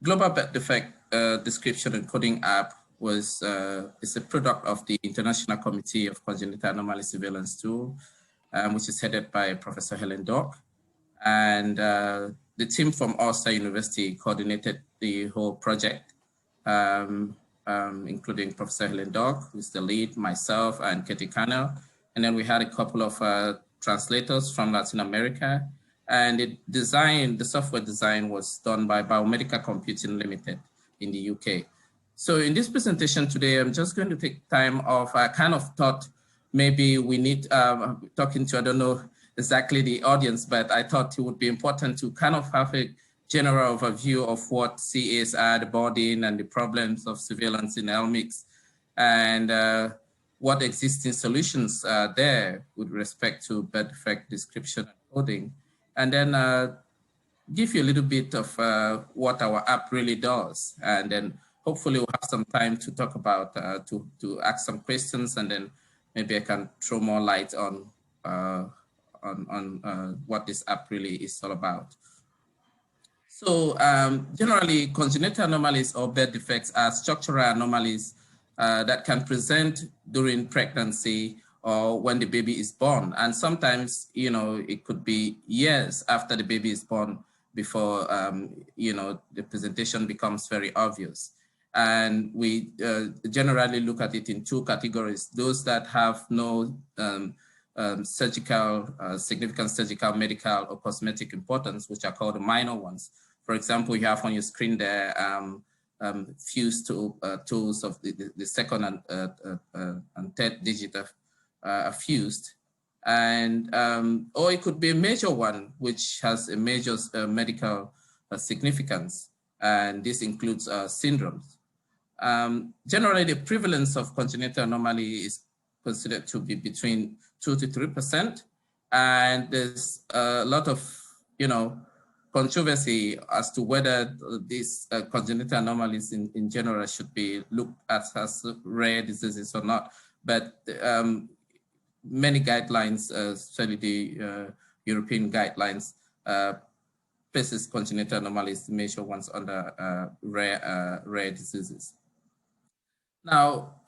Global Birth Defect Description and Coding app is a product of the International Committee of Congenital Anomaly Surveillance Tool, which is headed by Professor Helen Dock. And the team from Ulster University coordinated the whole project, including Professor Helen Dock, who's the lead, myself, and Katie Cannell. And then we had a couple of translators from Latin America. And the software design was done by Biomedical Computing Limited in the UK. So in this presentation today, I'm just going to take time off. I kind of thought maybe we need, talking to, I don't know exactly the audience, but I thought it would be important to kind of have a general overview of what CAs are, the burden and the problems of surveillance in LMICs, and what existing solutions are there with respect to birth defect description and coding. And then give you a little bit of what our app really does. And then hopefully we'll have some time to talk about, to ask some questions, and then maybe I can throw more light on what this app really is all about. So generally, congenital anomalies or birth defects are structural anomalies that can present during pregnancy or when the baby is born. And sometimes, you know, it could be years after the baby is born before, you know, the presentation becomes very obvious. And we generally look at it in two categories: those that have no significant surgical, medical, or cosmetic importance, which are called the minor ones. For example, you have on your screen there fused tools of the second and third digit are fused, and or it could be a major one which has a major medical significance, and this includes syndromes. Generally, the prevalence of congenital anomaly is considered to be between 2 to 3%, and there's a lot of, you know, controversy as to whether these congenital anomalies in general should be looked at as rare diseases or not. But many guidelines, especially the European guidelines, places congenital anomalies, major ones, under rare diseases. Now,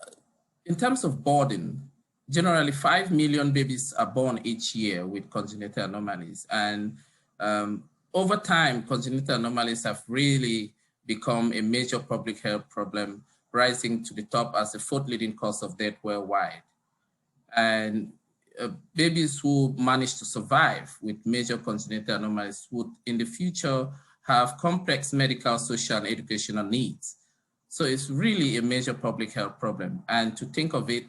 in terms of burden, generally 5 million babies are born each year with congenital anomalies, and over time, congenital anomalies have really become a major public health problem, rising to the top as the 4th leading cause of death worldwide. And babies who manage to survive with major congenital anomalies would in the future have complex medical, social, and educational needs. So it's really a major public health problem. And to think of it,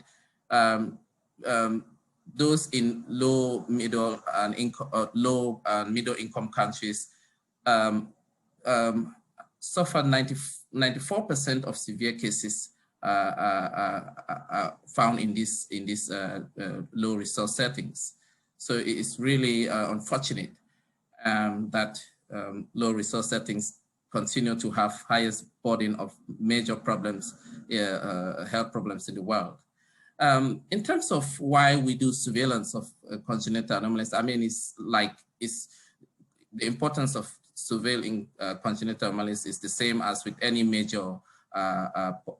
those in low, middle, and middle income countries suffer 94% of severe cases are found in these low resource settings. So it is really unfortunate that low resource settings continue to have highest burden of major problems, health problems in the world. In terms of why we do surveillance of congenital anomalies, I mean, it's the importance of surveilling congenital anomalies is the same as with any major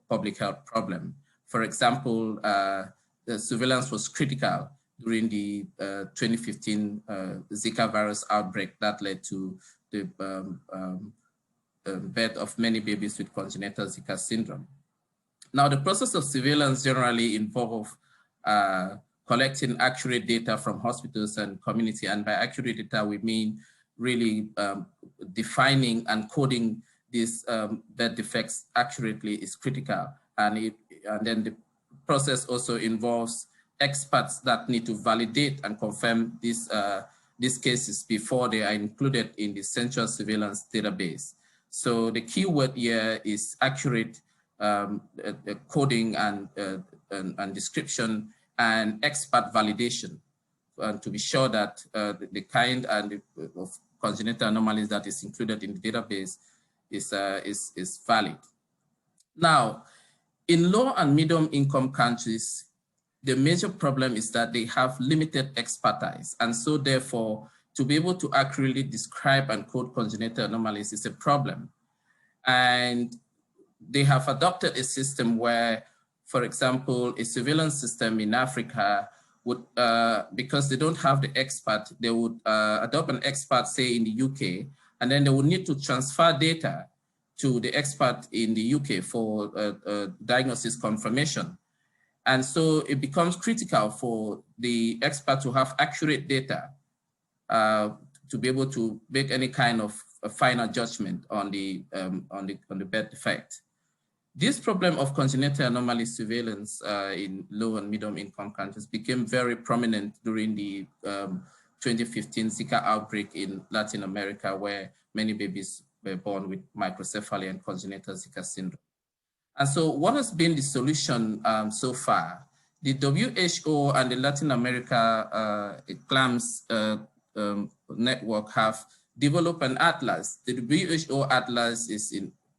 public health problem. For example, the surveillance was critical during the 2015 Zika virus outbreak that led to the birth of many babies with congenital Zika syndrome. Now, the process of surveillance generally involves collecting accurate data from hospitals and community. And by accurate data, we mean really defining and coding these birth defects accurately is critical. And then the process also involves experts that need to validate and confirm these cases before they are included in the central surveillance database. So the key word here is accurate coding and description and expert validation, to be sure that the kind of congenital anomalies that is included in the database is valid. Now, in low and medium income countries, the major problem is that they have limited expertise, and so therefore to be able to accurately describe and code congenital anomalies is a problem. And they have adopted a system where, for example, a surveillance system in Africa would, because they don't have the expert, they would adopt an expert, say in the UK, and then they would need to transfer data to the expert in the UK for diagnosis confirmation. And so it becomes critical for the expert to have accurate data to be able to make any kind of a final judgment on the birth defect. This problem of congenital anomaly surveillance in low and medium income countries became very prominent during the 2015 Zika outbreak in Latin America, where many babies were born with microcephaly and congenital Zika syndrome. And so what has been the solution so far? The WHO and the Latin America CLAMS network have developed an atlas. The WHO atlas is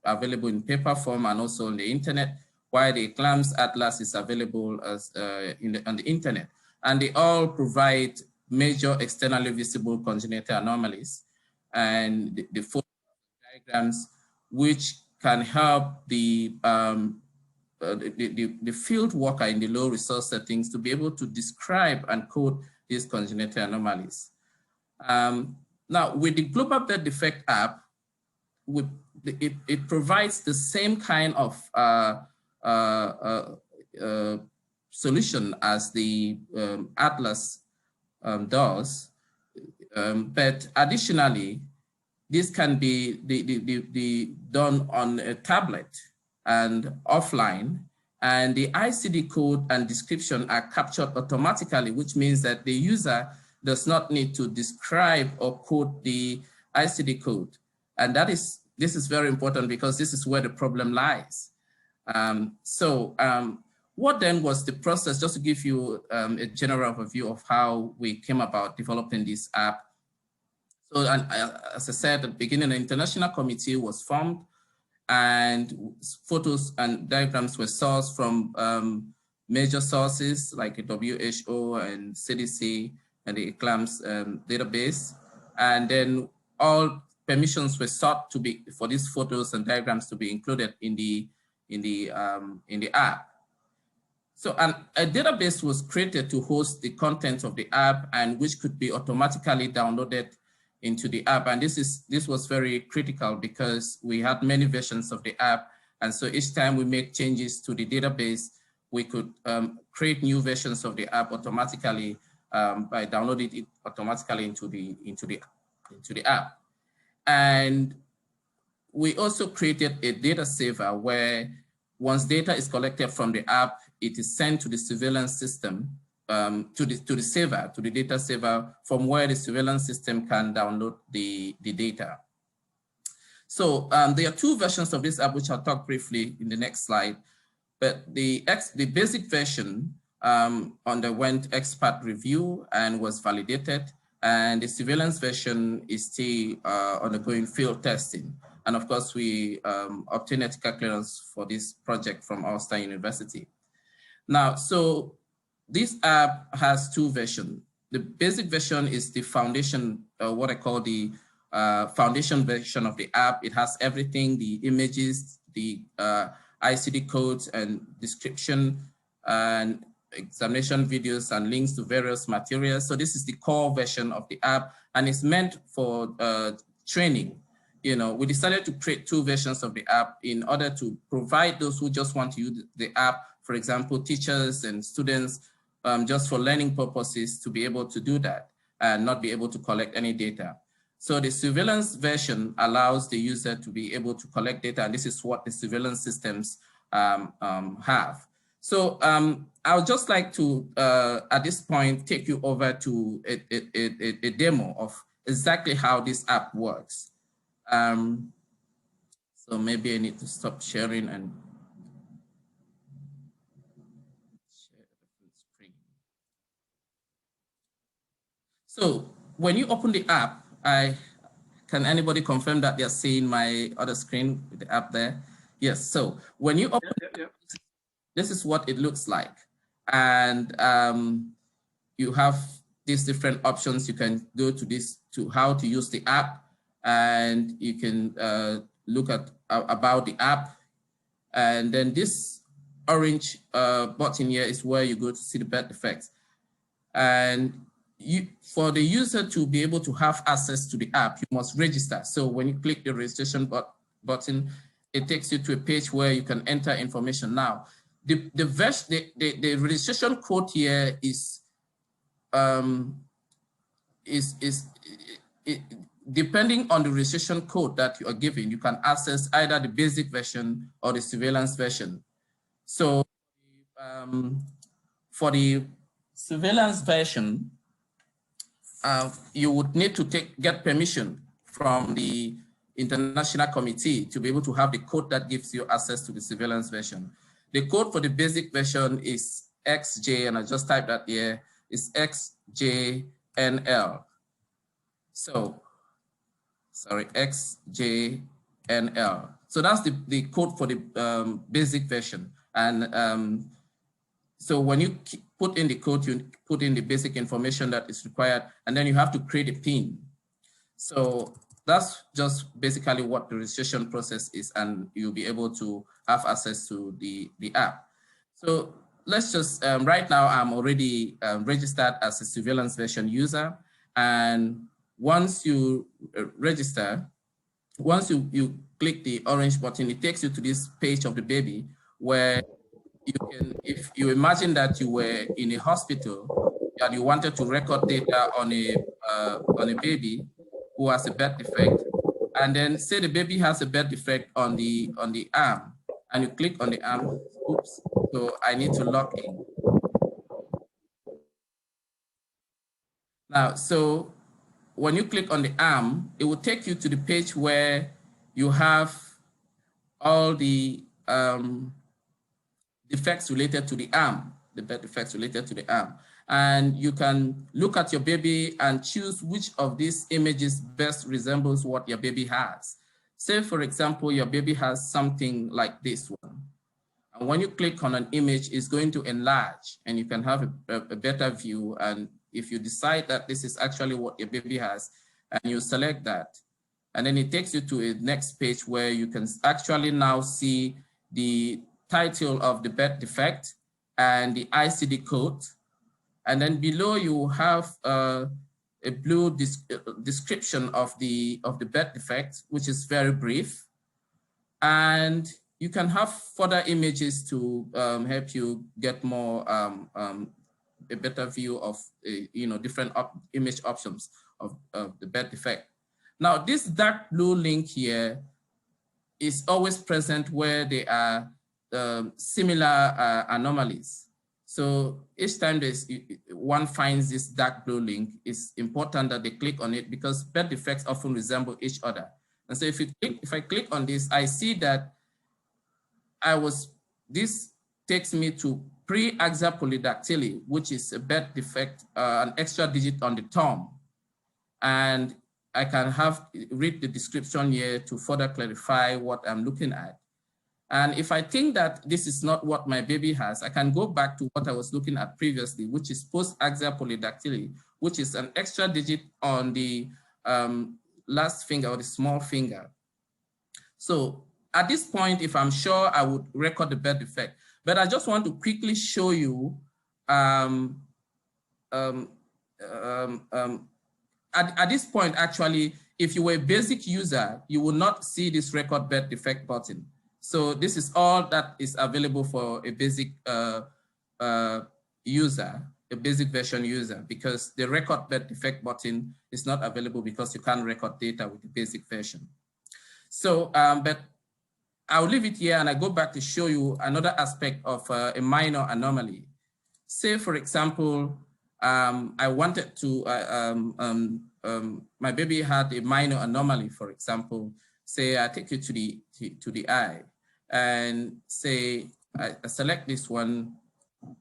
available in paper form and also on the internet, while the CLAMS atlas is available as, on the internet. And they all provide major externally visible congenital anomalies and the photo diagrams, which can help the field worker in the low resource settings to be able to describe and code these congenital anomalies. Now, with the Global Birth Defect app, it provides the same kind of solution as the Atlas does, but additionally, this can be done on a tablet and offline, and the ICD code and description are captured automatically, which means that the user does not need to describe or code the ICD code. And this is very important because this is where the problem lies. What then was the process, just to give you a general overview of how we came about developing this app. So, as I said at the beginning, an international committee was formed, and photos and diagrams were sourced from major sources like the WHO and CDC and the CLAMS database. And then all permissions were sought to be for these photos and diagrams to be included in the app. So a database was created to host the content of the app, and which could be automatically downloaded into the app. And this was very critical because we had many versions of the app. And so each time we make changes to the database, we could create new versions of the app automatically by downloading it automatically into the app. And we also created a data saver where once data is collected from the app, it is sent to the surveillance system, to the saver, to the data saver, from where the surveillance system can download the data. So there are two versions of this app, which I'll talk briefly in the next slide. But the basic version underwent expert review and was validated, and the surveillance version is still undergoing field testing. And of course, we obtained ethical clearance for this project from Ulster University. Now, so this app has two versions. The basic version is the foundation, what I call the foundation version of the app. It has everything, the images, the ICD codes and description and examination videos and links to various materials. So this is the core version of the app, and it's meant for training. You know, we decided to create two versions of the app in order to provide those who just want to use the app, for example, teachers and students, just for learning purposes, to be able to do that and not be able to collect any data. So the surveillance version allows the user to be able to collect data, and this is what the surveillance systems have. So I would just like to, at this point, take you over to a demo of exactly how this app works. So maybe I need to stop sharing and share the full screen. So when you open the app, can anybody confirm that they're seeing my other screen with the app there? Yes, so when you open this is what it looks like. And you have these different options. You can go to how to use the app, and you can look at about the app. And then this orange button here is where you go to see the birth defects. And for the user to be able to have access to the app, you must register. So when you click the registration button, it takes you to a page where you can enter information. Now, the registration code here is depending on the registration code that you are given, you can access either the basic version or the surveillance version. So for the surveillance version, you would need to get permission from the international committee to be able to have the code that gives you access to the surveillance version. The code for the basic version is XJ, and I just typed that here, is XJNL. So, sorry, XJNL. So that's the code for the basic version. And so when you put in the code, you put in the basic information that is required, and then you have to create a PIN. So that's just basically what the registration process is, and you'll be able to have access to the app. So let's just, right now I'm already registered as a surveillance version user. And once you register, once you click the orange button, it takes you to this page of the baby where you can, if you imagine that you were in a hospital and you wanted to record data on a baby who has a birth defect, and then say the baby has a birth defect on the arm, and you click on the arm. Oops, so I need to log in. Now, so when you click on the arm, it will take you to the page where you have all the defects related to the arm, the birth defects related to the arm. And you can look at your baby and choose which of these images best resembles what your baby has. Say, for example, your baby has something like this one. And when you click on an image, it's going to enlarge, and you can have a better view. And if you decide that this is actually what your baby has, and you select that, and then it takes you to a next page where you can actually now see the title of the birth defect and the ICD code. And then below you have a blue description of the birth defect, which is very brief. And you can have further images to help you get more a better view of different image options of the birth defect. Now, this dark blue link here is always present where there are similar anomalies. So each time one finds this dark blue link, it's important that they click on it because birth defects often resemble each other. And so if I click on this, I see that this takes me to pre-axial polydactyly, which is a birth defect, an extra digit on the thumb. And I can read the description here to further clarify what I'm looking at. And if I think that this is not what my baby has, I can go back to what I was looking at previously, which is post-axial polydactyly, which is an extra digit on the last finger or the small finger. So at this point, if I'm sure, I would record the birth defect. But I just want to quickly show you at this point, actually, if you were a basic user, you will not see this record birth defect button. So this is all that is available for a basic user, a basic version user, because the record birth defect button is not available because you can't record data with the basic version. So, but I'll leave it here and I go back to show you another aspect of a minor anomaly. Say, for example, I wanted to, my baby had a minor anomaly, for example. Say I take you to the eye and say I select this one,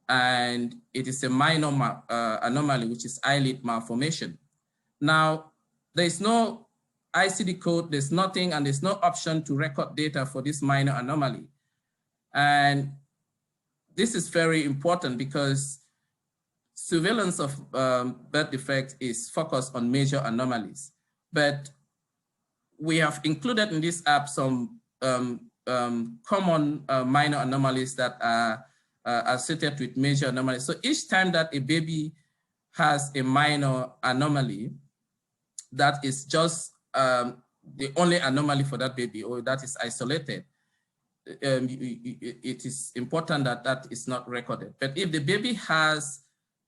and it is a minor anomaly, which is eyelid malformation. Now, there is no ICD code, there's nothing, and there's no option to record data for this minor anomaly. And this is very important because surveillance of birth defect is focused on major anomalies. But we have included in this app some common minor anomalies that are associated with major anomalies. So each time that a baby has a minor anomaly that is just the only anomaly for that baby, or that is isolated, it is important that that is not recorded. But if the baby has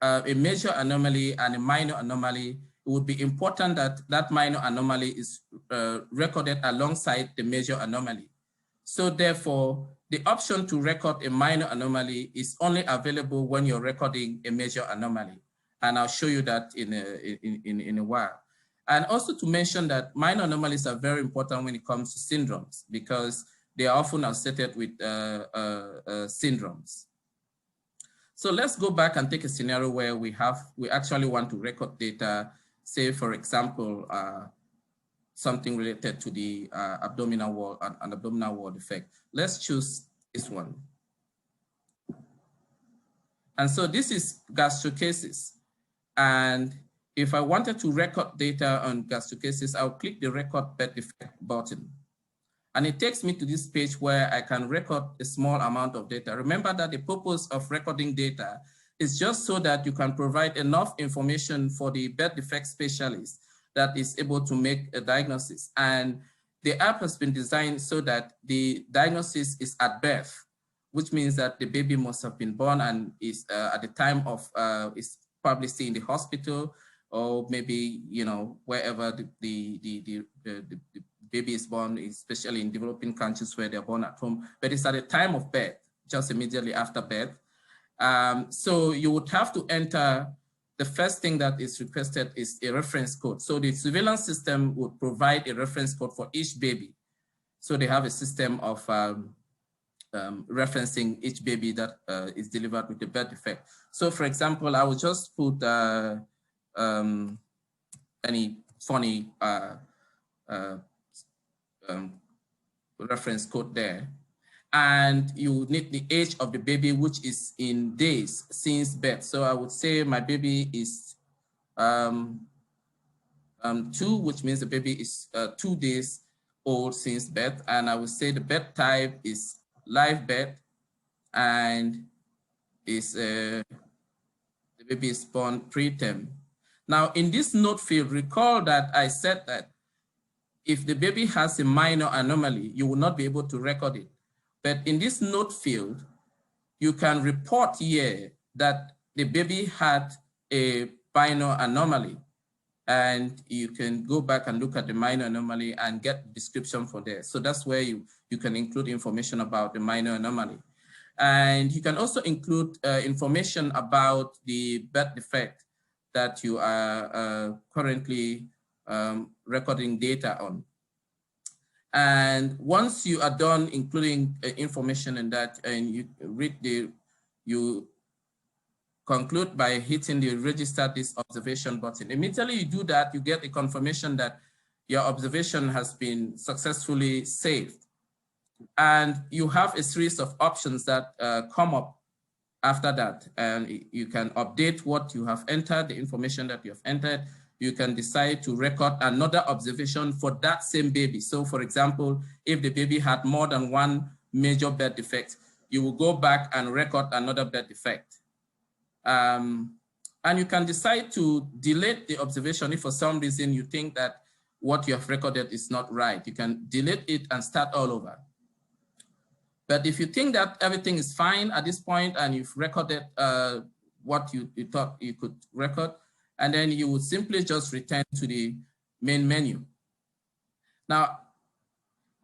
a major anomaly and a minor anomaly, it would be important that that minor anomaly is recorded alongside the major anomaly. So therefore, the option to record a minor anomaly is only available when you're recording a major anomaly. And I'll show you that in a while. And also to mention that minor anomalies are very important when it comes to syndromes, because they are often associated with syndromes. So let's go back and take a scenario where we actually want to record data, say for example, something related to the abdominal wall, an abdominal wall defect. Let's choose this one. And so this is gastrocases. And if I wanted to record data on gastrocases, I'll click the record birth defect button. And it takes me to this page where I can record a small amount of data. Remember that the purpose of recording data is just so that you can provide enough information for the birth defect specialist that is able to make a diagnosis. And the app has been designed so that the diagnosis is at birth, which means that the baby must have been born and is at the time of, is probably still in the hospital, or maybe, you know, wherever the baby is born, especially in developing countries where they're born at home, but it's at the time of birth, just immediately after birth. So you would have to enter, the first thing that is requested is a reference code. So the surveillance system would provide a reference code for each baby. So they have a system of referencing each baby that is delivered with the birth defect. So for example, I will just put any funny reference code there. And you need the age of the baby, which is in days since birth. So I would say my baby is 2, which means the baby is 2 days old since birth. And I would say the birth type is live birth, and is the baby is born preterm. Now in this note field, recall that I said that if the baby has a minor anomaly, you will not be able to record it. But in this note field, you can report here that the baby had a minor anomaly, and you can go back and look at the minor anomaly and get description for there. So that's where you can include information about the minor anomaly. And you can also include information about the birth defect that you are currently recording data on. And once you are done including information in that, and you conclude by hitting the register this observation button. Immediately you do that, you get a confirmation that your observation has been successfully saved. And you have a series of options that come up after that. And you can update what you have entered, the information that you have entered. You can decide to record another observation for that same baby. So for example, if the baby had more than one major birth defect, you will go back and record another birth defect. And you can decide to delete the observation if for some reason you think that what you have recorded is not right. You can delete it and start all over. But if you think that everything is fine at this point and you've recorded what you thought you could record, and then you would simply just return to the main menu. Now,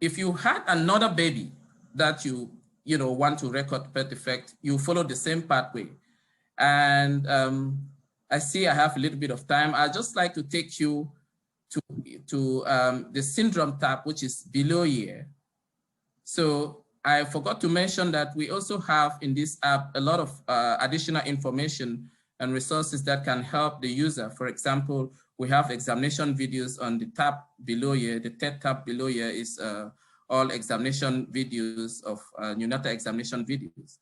if you had another baby that you want to record birth defect, you follow the same pathway. And I see I have a little bit of time. I'd just like to take you to the syndrome tab, which is below here. So I forgot to mention that we also have in this app a lot of additional information and resources that can help the user. For example, we have examination videos on the tab below here. The third tab below here is all examination videos of neonatal examination videos.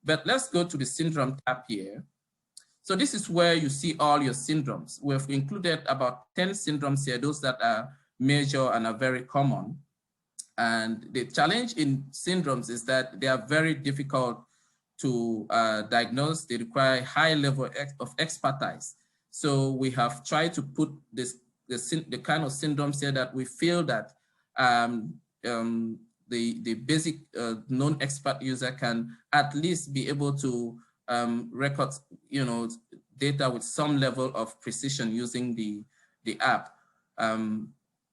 But let's go to the syndrome tab here. So this is where you see all your syndromes. We've included about 10 syndromes here, those that are major and are very common. And the challenge in syndromes is that they are very difficult to diagnose. They require high level of expertise. So we have tried to put the kind of syndromes here that we feel that the basic non-expert user can at least be able to record, data with some level of precision using the app.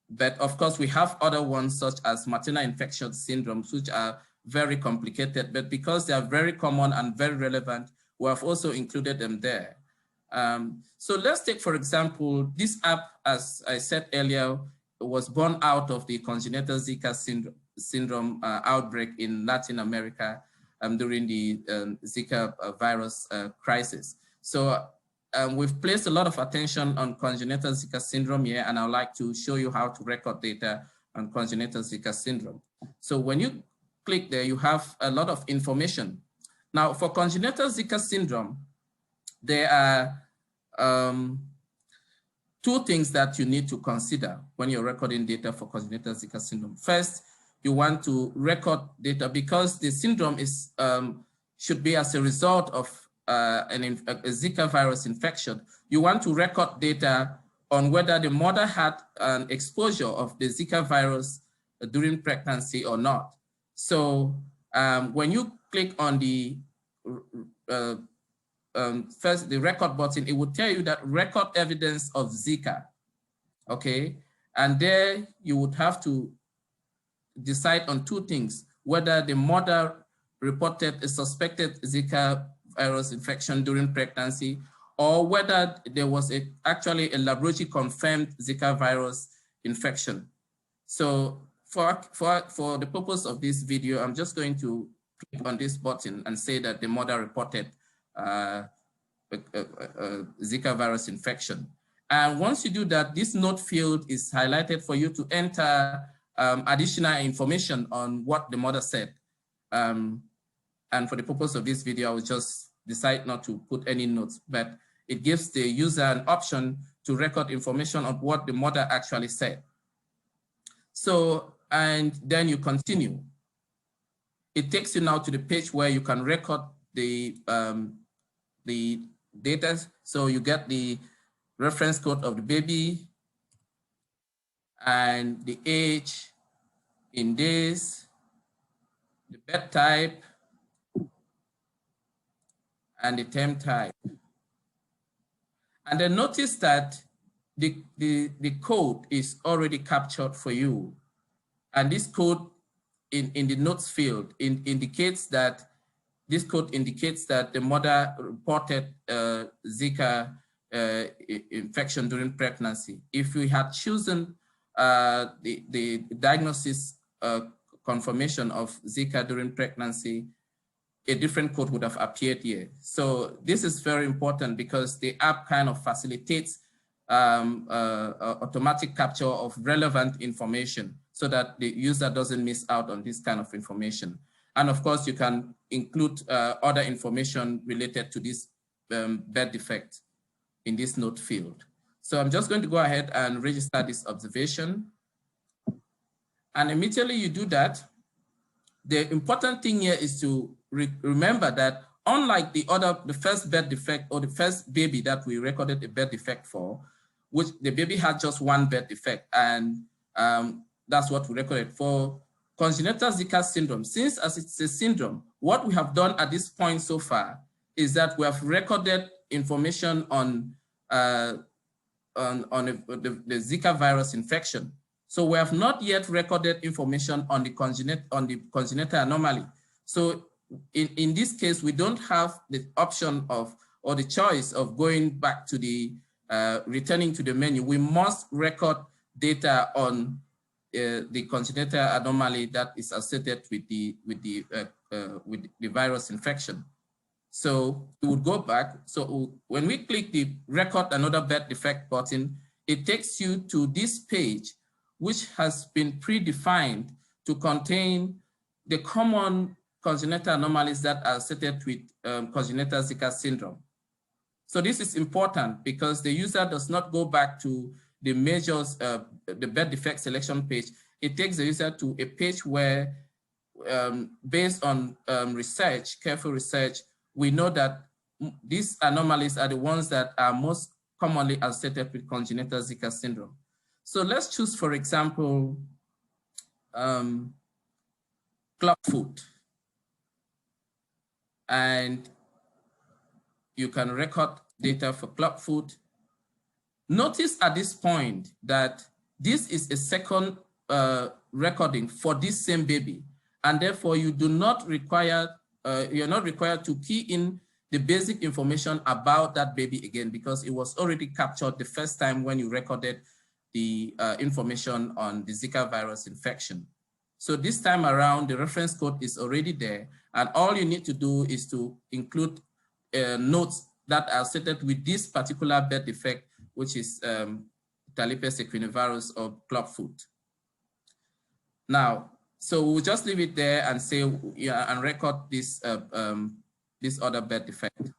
But of course, we have other ones such as maternal infection syndromes, which are very complicated, but because they are very common and very relevant, we have also included them there. So let's take, for example, this app, as I said earlier, was born out of the congenital Zika syndrome outbreak in Latin America during the Zika virus crisis. So we've placed a lot of attention on congenital Zika syndrome here, and I'd like to show you how to record data on congenital Zika syndrome. So when you click there, you have a lot of information. Now, for congenital Zika syndrome, there are two things that you need to consider when you're recording data for congenital Zika syndrome. First, you want to record data because the syndrome is should be as a result of a Zika virus infection. You want to record data on whether the mother had an exposure of the Zika virus during pregnancy or not. So when you click on the first, the record button, it will tell you that record evidence of Zika, okay? And there you would have to decide on two things, whether the mother reported a suspected Zika virus infection during pregnancy, or whether there was actually a laboratory confirmed Zika virus infection. So for the purpose of this video, I'm just going to click on this button and say that the mother reported Zika virus infection. And once you do that, this note field is highlighted for you to enter additional information on what the mother said. And for the purpose of this video, I will just decide not to put any notes, but it gives the user an option to record information on what the mother actually said. So, and then you continue. It takes you now to the page where you can record the data. So you get the reference code of the baby and the age in days, the bed type, and the term type. And then notice that the code is already captured for you. And this code in the notes field indicates that this code indicates that the mother reported Zika infection during pregnancy. If we had chosen the diagnosis confirmation of Zika during pregnancy, a different code would have appeared here. So this is very important because the app kind of facilitates automatic capture of relevant information so that the user doesn't miss out on this kind of information. And of course, you can include other information related to this birth defect in this note field. So I'm just going to go ahead and register this observation. And immediately you do that, the important thing here is to remember that unlike the first birth defect or the first baby that we recorded a birth defect for, which the baby had just one birth defect, and that's what we recorded for congenital Zika syndrome. Since as it's a syndrome, what we have done at this point so far is that we have recorded information on the Zika virus infection. So we have not yet recorded information on the congenital anomaly. So in this case, we don't have the option of, or the choice of going back to the, returning to the menu. We must record data on the congenital anomaly that is associated with the virus infection. So we would go back. So when we click the record another birth defect button, it takes you to this page, which has been predefined to contain the common congenital anomalies that are associated with congenital Zika syndrome. So this is important because the user does not go back to the measures, the birth defect selection page, it takes the user to a page where, based on research, careful research, we know that these anomalies are the ones that are most commonly associated with congenital Zika syndrome. So let's choose, for example, clubfoot. And you can record data for clubfoot. Notice at this point that this is a second recording for this same baby, and therefore you do not require, you're not required to key in the basic information about that baby again, because it was already captured the first time when you recorded the information on the Zika virus infection. So this time around, the reference code is already there, and all you need to do is to include notes that are associated with this particular birth defect, which is Talipes equinovarus or clubfoot. Now, so we'll just leave it there and say, yeah, and record this this other birth defect.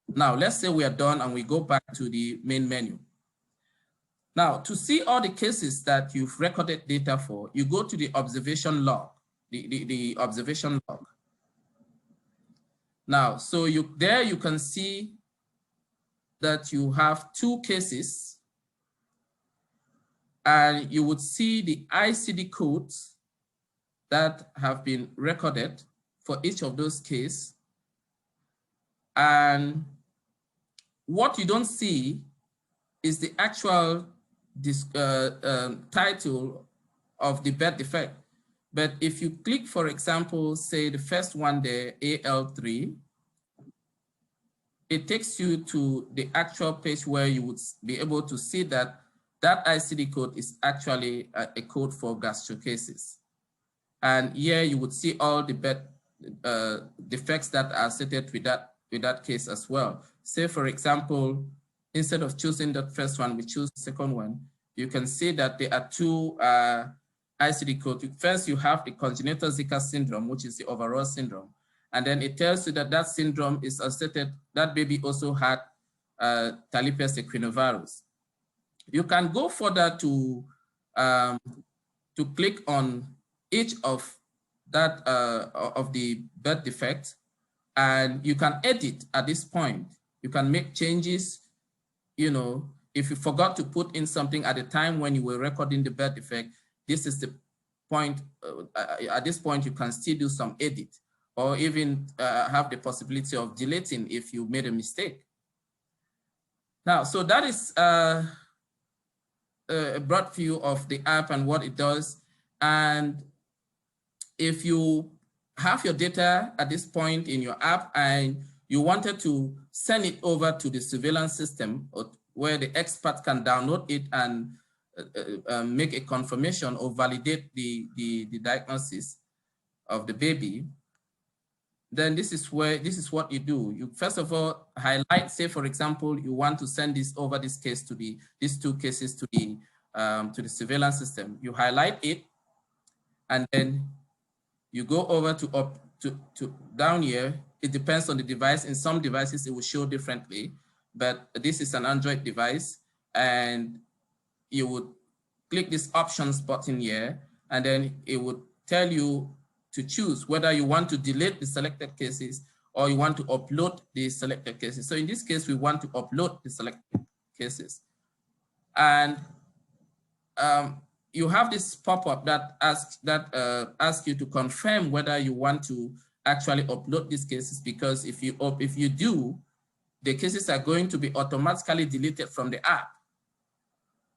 Now, let's say we are done and we go back to the main menu. Now, to see all the cases that you've recorded data for, you go to the observation log, the observation log. Now, so there you can see that you have 2 cases, and you would see the ICD codes that have been recorded for each of those cases. And what you don't see is the actual title of the birth defect. But if you click, for example, say the first one there, AL3, it takes you to the actual page where you would be able to see that that ICD code is actually a code for gastrocases. And here you would see all the birth defects that are associated with that case as well. Say, for example, instead of choosing the first one, we choose the second one. You can see that there are 2 ICD codes. First, you have the congenital Zika syndrome, which is the overall syndrome. And then it tells you that that syndrome is associated, that baby also had Talipes equinovarus. You can go further to click on each of that of the birth defect, and you can edit at this point. You can make changes. You know, if you forgot to put in something at the time when you were recording the birth defect, this is the point. At this point, you can still do some edit, or even have the possibility of deleting if you made a mistake. Now, so that is a broad view of the app and what it does. And if you have your data at this point in your app and you wanted to send it over to the surveillance system, or where the expert can download it and make a confirmation or validate the diagnosis of the baby, then this is what you do. You first of all highlight, say for example, you want to send this over these 2 cases to the surveillance system. You highlight it, and then you go over to down here. It depends on the device. In some devices, it will show differently, but this is an Android device, and you would click this options button here, and then it would tell you to choose whether you want to delete the selected cases or you want to upload the selected cases. So in this case, we want to upload the selected cases. And you have this pop-up that asks you to confirm whether you want to actually upload these cases, because if you do, the cases are going to be automatically deleted from the app.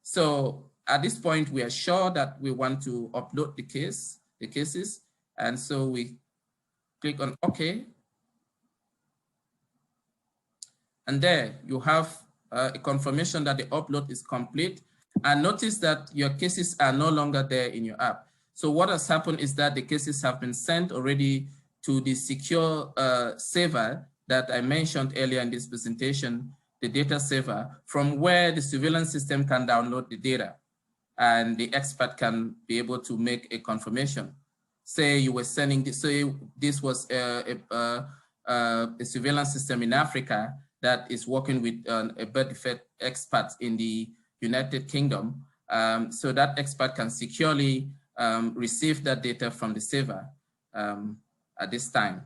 So at this point, we are sure that we want to upload the cases. And so we click on OK. And there you have a confirmation that the upload is complete. And notice that your cases are no longer there in your app. So what has happened is that the cases have been sent already to the secure saver that I mentioned earlier in this presentation, the data saver, from where the surveillance system can download the data and the expert can be able to make a confirmation. Say you were sending this, say this was a surveillance system in Africa that is working with a birth defect expert in the United Kingdom, so that expert can securely receive that data from the saver at this time.